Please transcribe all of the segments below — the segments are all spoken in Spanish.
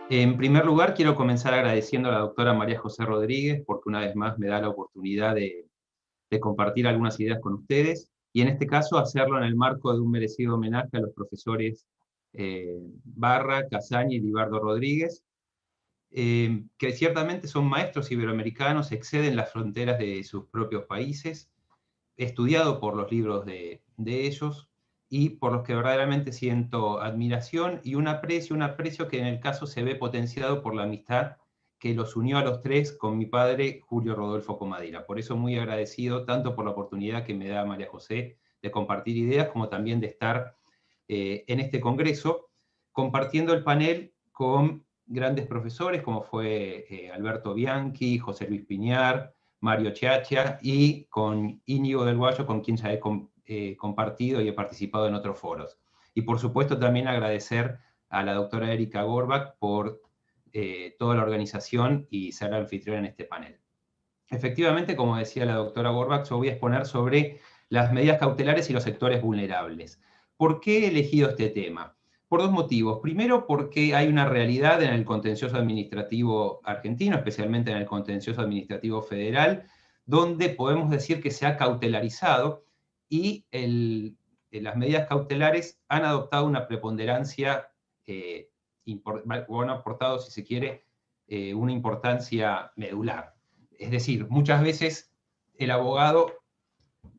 En primer lugar, quiero comenzar agradeciendo a la doctora María José Rodríguez, porque una vez más me da la oportunidad de compartir algunas ideas con ustedes, y en este caso hacerlo en el marco de un merecido homenaje a los profesores Barra, Casaña y Libardo Rodríguez, que ciertamente son maestros iberoamericanos, exceden las fronteras de sus propios países, estudiado por los libros de ellos, y por los que verdaderamente siento admiración y un aprecio que en el caso se ve potenciado por la amistad que los unió a los tres con mi padre, Julio Rodolfo Comadira. Por eso muy agradecido tanto por la oportunidad que me da María José de compartir ideas, como también de estar en este congreso, compartiendo el panel con grandes profesores como fue Alberto Bianchi, José Luis Piñar, Mario Chiacha, y con Íñigo del Guayo, con quien ya he compartido y he participado en otros foros. Y por supuesto también agradecer a la doctora Erika Gorbach por toda la organización y ser la anfitriona en este panel. Efectivamente, como decía la doctora Gorbach, yo voy a exponer sobre las medidas cautelares y los sectores vulnerables. ¿Por qué he elegido este tema? Por dos motivos. Primero, porque hay una realidad en el contencioso administrativo argentino, especialmente en el contencioso administrativo federal, donde podemos decir que se ha cautelarizado y las medidas cautelares han adoptado una preponderancia, o han aportado, si se quiere, una importancia medular. Es decir, muchas veces el abogado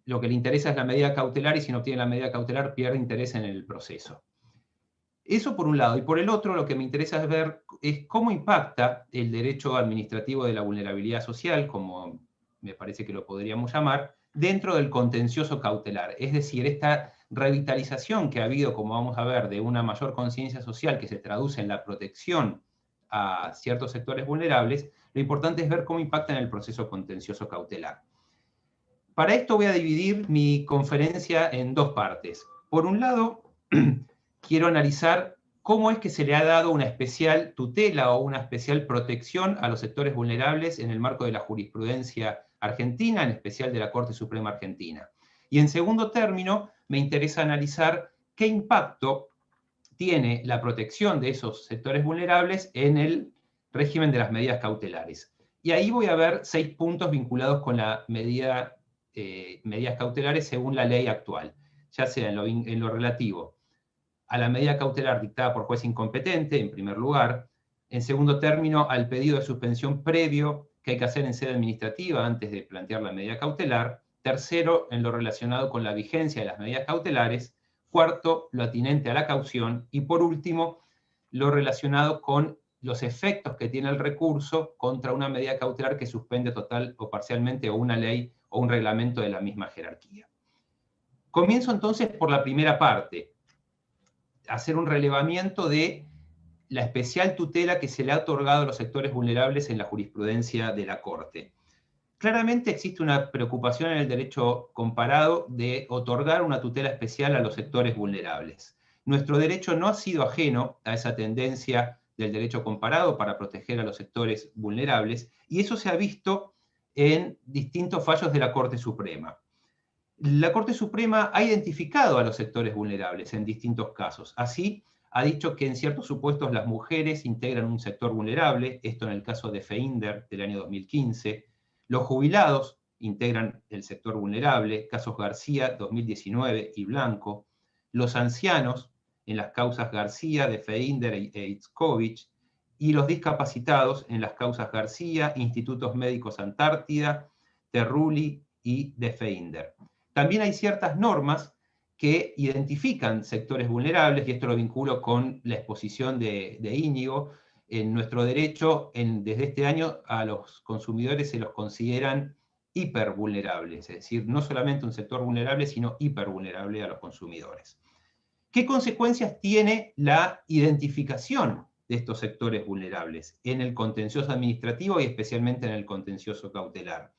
lo que le interesa es la medida cautelar y si no obtiene la medida cautelar pierde interés en el proceso. Eso por un lado. Y por el otro, lo que me interesa es ver es cómo impacta el derecho administrativo de la vulnerabilidad social, como me parece que lo podríamos llamar, dentro del contencioso cautelar. Es decir, esta revitalización que ha habido, como vamos a ver, de una mayor conciencia social que se traduce en la protección a ciertos sectores vulnerables, lo importante es ver cómo impacta en el proceso contencioso cautelar. Para esto voy a dividir mi conferencia en dos partes. Por un lado, quiero analizar cómo es que se le ha dado una especial tutela o una especial protección a los sectores vulnerables en el marco de la jurisprudencia argentina, en especial de la Corte Suprema Argentina. Y en segundo término, me interesa analizar qué impacto tiene la protección de esos sectores vulnerables en el régimen de las medidas cautelares. Y ahí voy a ver 6 puntos vinculados con la medidas cautelares según la ley actual, ya sea en lo relativo a la medida cautelar dictada por juez incompetente, en primer lugar; en segundo término, al pedido de suspensión previo que hay que hacer en sede administrativa antes de plantear la medida cautelar; tercero, en lo relacionado con la vigencia de las medidas cautelares; cuarto, lo atinente a la caución; y por último, lo relacionado con los efectos que tiene el recurso contra una medida cautelar que suspende total o parcialmente o una ley o un reglamento de la misma jerarquía. Comienzo entonces por la primera parte, hacer un relevamiento de la especial tutela que se le ha otorgado a los sectores vulnerables en la jurisprudencia de la Corte. Claramente existe una preocupación en el derecho comparado de otorgar una tutela especial a los sectores vulnerables. Nuestro derecho no ha sido ajeno a esa tendencia del derecho comparado para proteger a los sectores vulnerables, y eso se ha visto en distintos fallos de la Corte Suprema. La Corte Suprema ha identificado a los sectores vulnerables en distintos casos. Así, ha dicho que en ciertos supuestos las mujeres integran un sector vulnerable, esto en el caso de Feinder del año 2015, los jubilados integran el sector vulnerable, casos García 2019 y Blanco, los ancianos en las causas García, de Feinder e Itzkovich, y los discapacitados en las causas García, Institutos Médicos Antártida, Terrulli y de Feinder. También hay ciertas normas que identifican sectores vulnerables, y esto lo vinculo con la exposición de Íñigo. En nuestro derecho, desde este año, a los consumidores se los consideran hipervulnerables, es decir, no solamente un sector vulnerable, sino hipervulnerable a los consumidores. ¿Qué consecuencias tiene la identificación de estos sectores vulnerables en el contencioso administrativo y especialmente en el contencioso cautelar?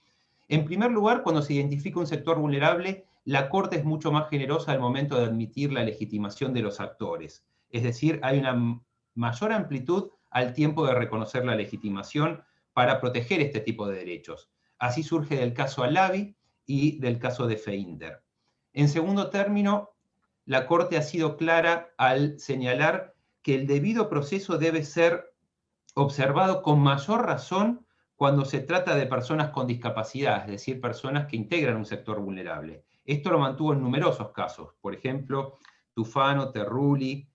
En primer lugar, cuando se identifica un sector vulnerable, la Corte es mucho más generosa al momento de admitir la legitimación de los actores. Es decir, hay una mayor amplitud al tiempo de reconocer la legitimación para proteger este tipo de derechos. Así surge del caso Alavi y del caso de Feinder. En segundo término, la Corte ha sido clara al señalar que el debido proceso debe ser observado con mayor razón cuando se trata de personas con discapacidad, es decir, personas que integran un sector vulnerable. Esto lo mantuvo en numerosos casos, por ejemplo, Tufano, Terrulli,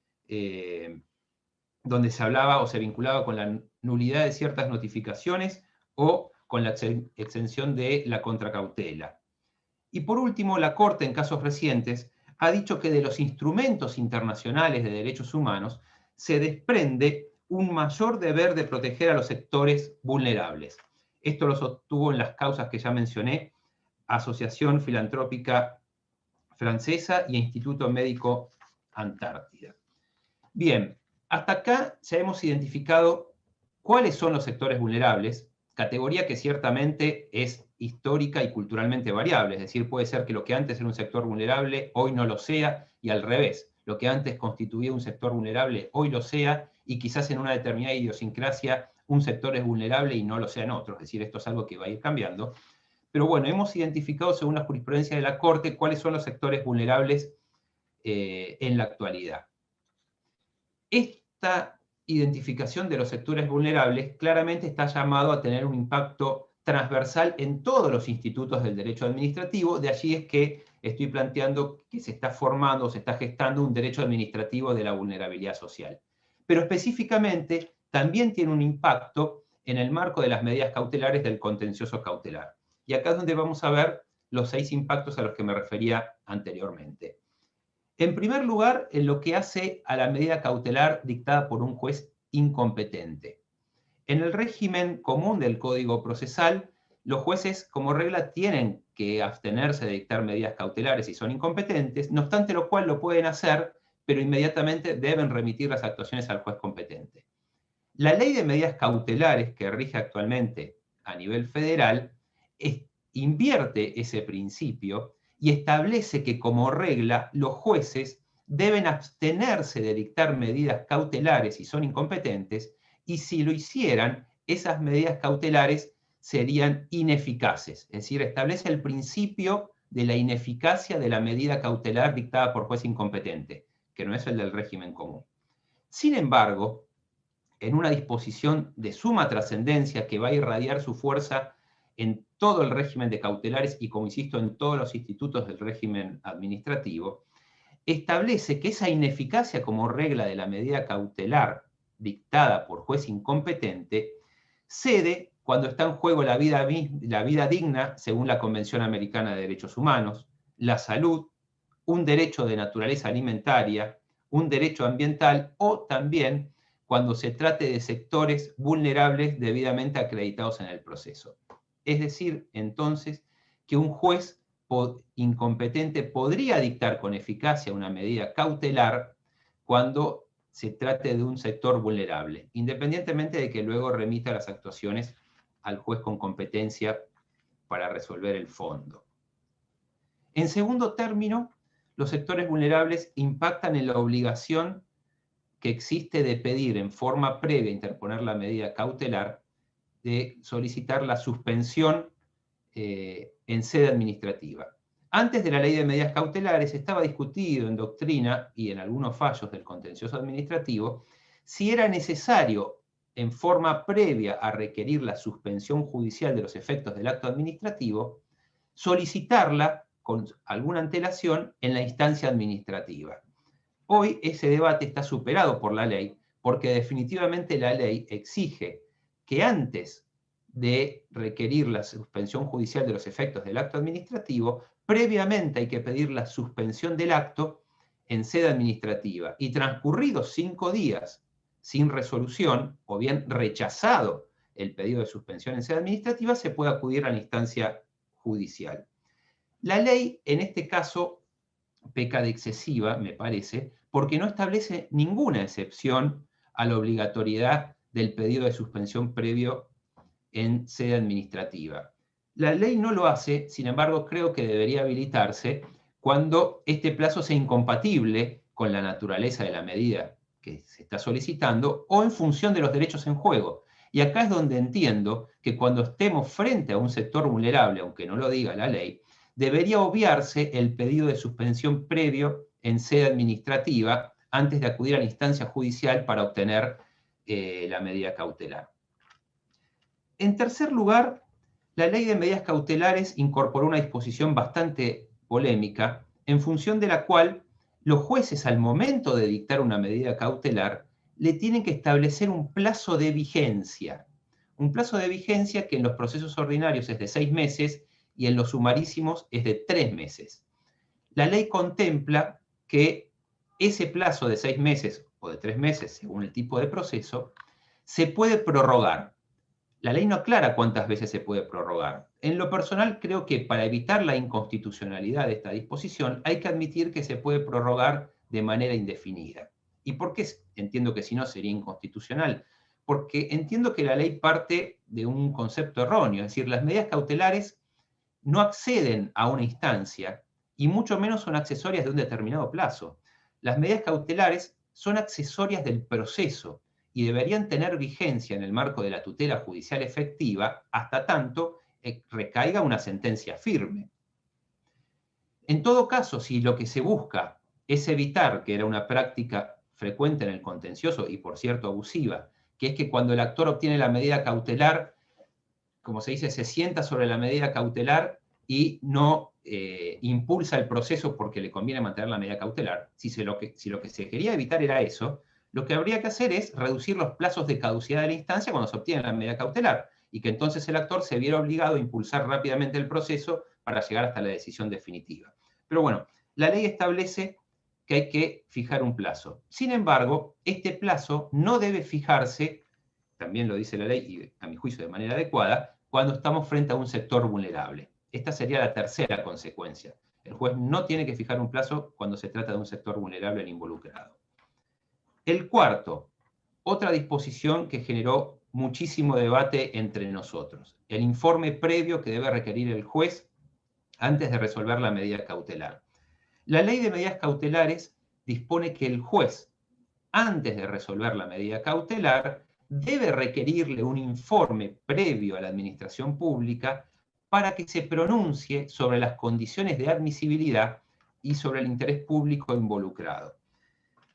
donde se hablaba o se vinculaba con la nulidad de ciertas notificaciones o con la exención de la contracautela. Y por último, la Corte, en casos recientes, ha dicho que de los instrumentos internacionales de derechos humanos se desprende un mayor deber de proteger a los sectores vulnerables. Esto lo sostuvo en las causas que ya mencioné, Asociación Filantrópica Francesa y Instituto Médico Antártida. Bien, hasta acá ya hemos identificado cuáles son los sectores vulnerables, categoría que ciertamente es histórica y culturalmente variable, es decir, puede ser que lo que antes era un sector vulnerable hoy no lo sea, y al revés, lo que antes constituía un sector vulnerable hoy lo sea, y quizás en una determinada idiosincrasia un sector es vulnerable y no lo sea en otro, es decir, esto es algo que va a ir cambiando. Pero bueno, hemos identificado según la jurisprudencia de la Corte cuáles son los sectores vulnerables en la actualidad. Esta identificación de los sectores vulnerables claramente está llamado a tener un impacto transversal en todos los institutos del derecho administrativo, de allí es que estoy planteando que se está formando, se está gestando un derecho administrativo de la vulnerabilidad social. Pero específicamente también tiene un impacto en el marco de las medidas cautelares del contencioso cautelar. Y acá es donde vamos a ver los 6 impactos a los que me refería anteriormente. En primer lugar, en lo que hace a la medida cautelar dictada por un juez incompetente. En el régimen común del Código Procesal, los jueces, como regla, tienen que abstenerse de dictar medidas cautelares si son incompetentes, no obstante lo cual lo pueden hacer, pero inmediatamente deben remitir las actuaciones al juez competente. La ley de medidas cautelares que rige actualmente a nivel federal invierte ese principio y establece que como regla los jueces deben abstenerse de dictar medidas cautelares si son incompetentes, y si lo hicieran, esas medidas cautelares serían ineficaces. Es decir, establece el principio de la ineficacia de la medida cautelar dictada por juez incompetente, que no es el del régimen común. Sin embargo, en una disposición de suma trascendencia que va a irradiar su fuerza en todo el régimen de cautelares y, como insisto, en todos los institutos del régimen administrativo, establece que esa ineficacia como regla de la medida cautelar dictada por juez incompetente cede cuando está en juego la vida digna según la Convención Americana de Derechos Humanos, la salud, un derecho de naturaleza alimentaria, un derecho ambiental o también cuando se trate de sectores vulnerables debidamente acreditados en el proceso. Es decir, entonces, que un juez incompetente podría dictar con eficacia una medida cautelar cuando se trate de un sector vulnerable, independientemente de que luego remita las actuaciones al juez con competencia para resolver el fondo. En segundo término, los sectores vulnerables impactan en la obligación que existe de pedir en forma previa, interponer la medida cautelar, de solicitar la suspensión en sede administrativa. Antes de la ley de medidas cautelares estaba discutido en doctrina y en algunos fallos del contencioso administrativo si era necesario en forma previa a requerir la suspensión judicial de los efectos del acto administrativo, solicitarla con alguna antelación en la instancia administrativa. Hoy ese debate está superado por la ley, porque definitivamente la ley exige que antes de requerir la suspensión judicial de los efectos del acto administrativo, previamente hay que pedir la suspensión del acto en sede administrativa. Y transcurridos 5 días sin resolución, o bien rechazado el pedido de suspensión en sede administrativa, se puede acudir a la instancia judicial. La ley, en este caso, peca de excesiva, me parece, porque no establece ninguna excepción a la obligatoriedad del pedido de suspensión previo en sede administrativa. La ley no lo hace, sin embargo, creo que debería habilitarse cuando este plazo sea incompatible con la naturaleza de la medida que se está solicitando o en función de los derechos en juego. Y acá es donde entiendo que cuando estemos frente a un sector vulnerable, aunque no lo diga la ley, debería obviarse el pedido de suspensión previo en sede administrativa antes de acudir a la instancia judicial para obtener la medida cautelar. En tercer lugar, la ley de medidas cautelares incorporó una disposición bastante polémica, en función de la cual los jueces, al momento de dictar una medida cautelar, le tienen que establecer un plazo de vigencia. Un plazo de vigencia que en los procesos ordinarios es de 6 meses y en los sumarísimos es de 3 meses. La ley contempla que ese plazo de 6 meses o de 3 meses, según el tipo de proceso, se puede prorrogar. La ley no aclara cuántas veces se puede prorrogar. En lo personal, creo que para evitar la inconstitucionalidad de esta disposición, hay que admitir que se puede prorrogar de manera indefinida. ¿Y por qué entiendo que si no sería inconstitucional? Porque entiendo que la ley parte de un concepto erróneo, es decir, las medidas cautelares no acceden a una instancia y mucho menos son accesorias de un determinado plazo. Las medidas cautelares son accesorias del proceso y deberían tener vigencia en el marco de la tutela judicial efectiva hasta tanto recaiga una sentencia firme. En todo caso, si lo que se busca es evitar, que era una práctica frecuente en el contencioso y por cierto abusiva, que es que cuando el actor obtiene la medida cautelar, como se dice, se sienta sobre la medida cautelar y no impulsa el proceso porque le conviene mantener la medida cautelar, si lo que se quería evitar era eso, lo que habría que hacer es reducir los plazos de caducidad de la instancia cuando se obtiene la medida cautelar, y que entonces el actor se viera obligado a impulsar rápidamente el proceso para llegar hasta la decisión definitiva. Pero bueno, la ley establece que hay que fijar un plazo. Sin embargo, este plazo no debe fijarse, también lo dice la ley, y a mi juicio de manera adecuada, cuando estamos frente a un sector vulnerable. Esta sería la tercera consecuencia. El juez no tiene que fijar un plazo cuando se trata de un sector vulnerable al involucrado. El cuarto, otra disposición que generó muchísimo debate entre nosotros, el informe previo que debe requerir el juez antes de resolver la medida cautelar. La ley de medidas cautelares dispone que el juez, antes de resolver la medida cautelar, debe requerirle un informe previo a la administración pública para que se pronuncie sobre las condiciones de admisibilidad y sobre el interés público involucrado.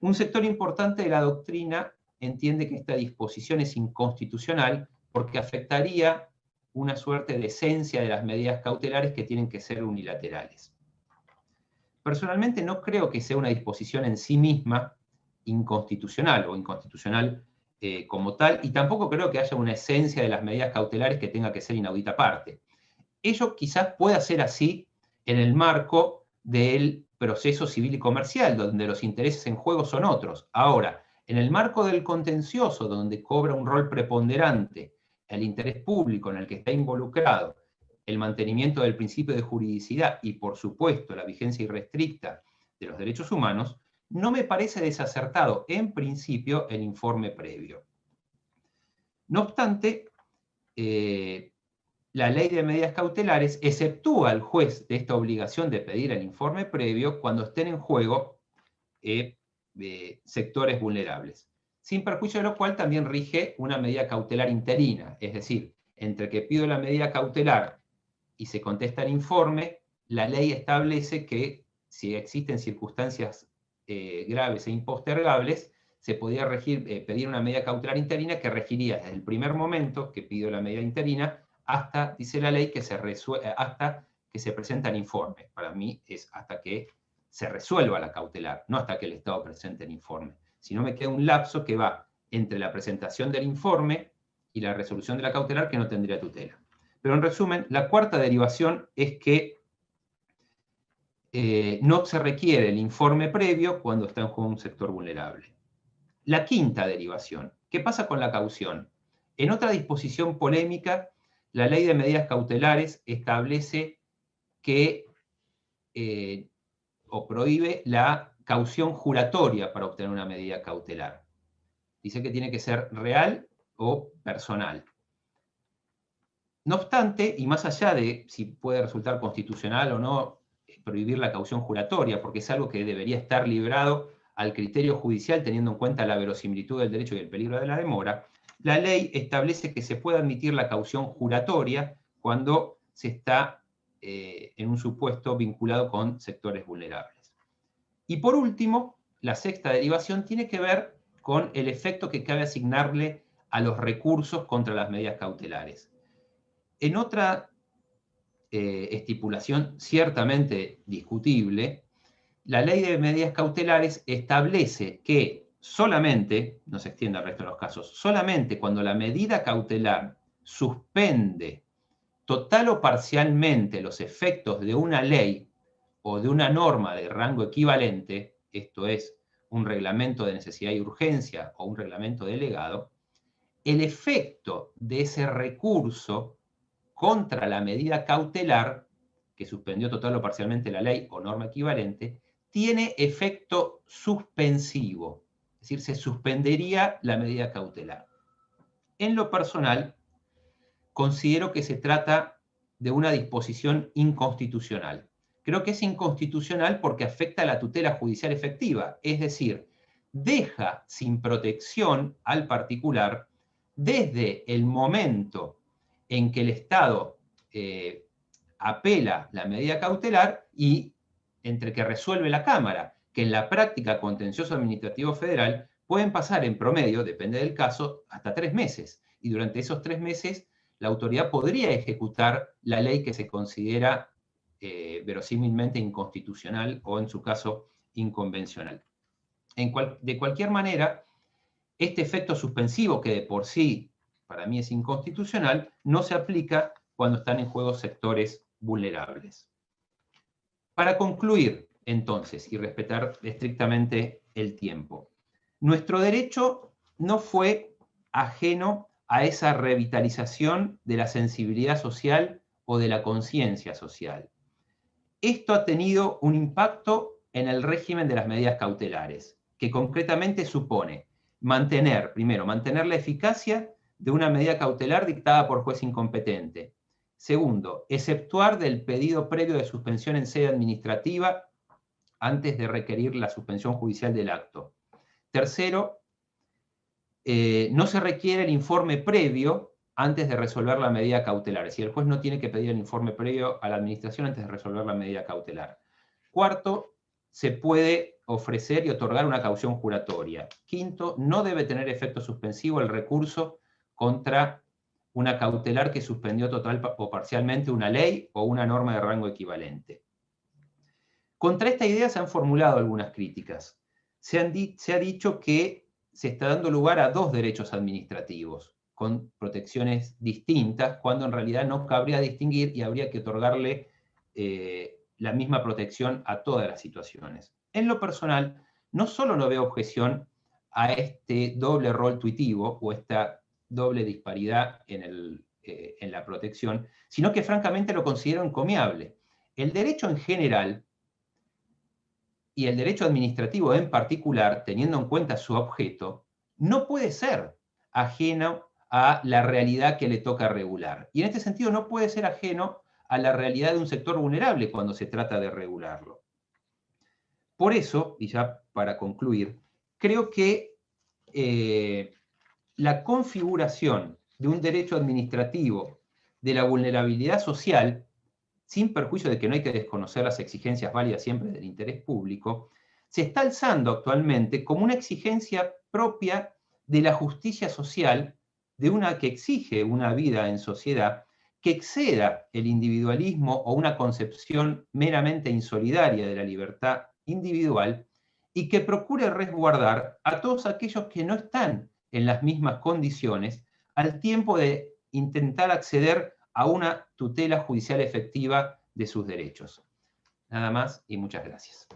Un sector importante de la doctrina entiende que esta disposición es inconstitucional porque afectaría una suerte de esencia de las medidas cautelares que tienen que ser unilaterales. Personalmente no creo que sea una disposición en sí misma inconstitucional o inconstitucional como tal, y tampoco creo que haya una esencia de las medidas cautelares que tenga que ser inaudita aparte. Ello quizás pueda ser así en el marco del proceso civil y comercial, donde los intereses en juego son otros. Ahora, en el marco del contencioso, donde cobra un rol preponderante el interés público en el que está involucrado, el mantenimiento del principio de juridicidad y, por supuesto, la vigencia irrestricta de los derechos humanos, no me parece desacertado, en principio, el informe previo. No obstante, la ley de medidas cautelares exceptúa al juez de esta obligación de pedir el informe previo cuando estén en juego sectores vulnerables, sin perjuicio de lo cual también rige una medida cautelar interina, es decir, entre que pido la medida cautelar y se contesta el informe, la ley establece que si existen circunstancias graves e impostergables, se podría pedir una medida cautelar interina que regiría desde el primer momento que pido la medida interina hasta, dice la ley, hasta que se presenta el informe. Para mí es hasta que se resuelva la cautelar, no hasta que el Estado presente el informe. Si no, me queda un lapso que va entre la presentación del informe y la resolución de la cautelar que no tendría tutela. Pero en resumen, la cuarta derivación es que no se requiere el informe previo cuando está en juego un sector vulnerable. La quinta derivación, ¿qué pasa con la caución? En otra disposición polémica, la ley de medidas cautelares establece que o prohíbe la caución juratoria para obtener una medida cautelar. Dice que tiene que ser real o personal. No obstante, y más allá de si puede resultar constitucional o no prohibir la caución juratoria, porque es algo que debería estar librado al criterio judicial teniendo en cuenta la verosimilitud del derecho y el peligro de la demora, la ley establece que se puede admitir la caución juratoria cuando se está en un supuesto vinculado con sectores vulnerables. Y por último, la sexta derivación tiene que ver con el efecto que cabe asignarle a los recursos contra las medidas cautelares. En otra estipulación ciertamente discutible, la ley de medidas cautelares establece que solamente, no se extiende al resto de los casos, solamente cuando la medida cautelar suspende total o parcialmente los efectos de una ley o de una norma de rango equivalente, esto es, un reglamento de necesidad y urgencia o un reglamento delegado, el efecto de ese recurso contra la medida cautelar, que suspendió total o parcialmente la ley o norma equivalente, tiene efecto suspensivo, es decir, se suspendería la medida cautelar. En lo personal, considero que se trata de una disposición inconstitucional. Creo que es inconstitucional porque afecta a la tutela judicial efectiva, es decir, deja sin protección al particular desde el momento en que el Estado apela la medida cautelar y entre que resuelve la Cámara, que en la práctica contencioso administrativo federal pueden pasar en promedio, depende del caso, hasta 3 meses. Y durante esos 3 meses la autoridad podría ejecutar la ley que se considera verosímilmente inconstitucional o, en su caso, inconvencional. De cualquier manera, este efecto suspensivo, que de por sí para mí es inconstitucional, no se aplica cuando están en juego sectores vulnerables. Para concluir, entonces, y respetar estrictamente el tiempo, nuestro derecho no fue ajeno a esa revitalización de la sensibilidad social o de la conciencia social. Esto ha tenido un impacto en el régimen de las medidas cautelares, que concretamente supone primero, mantener la eficacia de una medida cautelar dictada por juez incompetente. Segundo, exceptuar del pedido previo de suspensión en sede administrativa antes de requerir la suspensión judicial del acto. Tercero, no se requiere el informe previo antes de resolver la medida cautelar. Es decir, el juez no tiene que pedir el informe previo a la administración antes de resolver la medida cautelar. Cuarto, se puede ofrecer y otorgar una caución juratoria. Quinto, no debe tener efecto suspensivo el recurso contra una cautelar que suspendió total o parcialmente una ley o una norma de rango equivalente. Contra esta idea se han formulado algunas críticas. Se ha dicho que se está dando lugar a dos derechos administrativos con protecciones distintas, cuando en realidad no cabría distinguir y habría que otorgarle la misma protección a todas las situaciones. En lo personal, no solo no veo objeción a este doble rol tuitivo o esta doble disparidad en la protección, sino que francamente lo considero encomiable. El derecho en general y el derecho administrativo en particular, teniendo en cuenta su objeto, no puede ser ajeno a la realidad que le toca regular. Y en este sentido no puede ser ajeno a la realidad de un sector vulnerable cuando se trata de regularlo. Por eso, y ya para concluir, creo que la configuración de un derecho administrativo de la vulnerabilidad social, sin perjuicio de que no hay que desconocer las exigencias válidas siempre del interés público, se está alzando actualmente como una exigencia propia de la justicia social, de una que exige una vida en sociedad que exceda el individualismo o una concepción meramente insolidaria de la libertad individual y que procure resguardar a todos aquellos que no están en las mismas condiciones al tiempo de intentar acceder a una tutela judicial efectiva de sus derechos. Nada más y muchas gracias.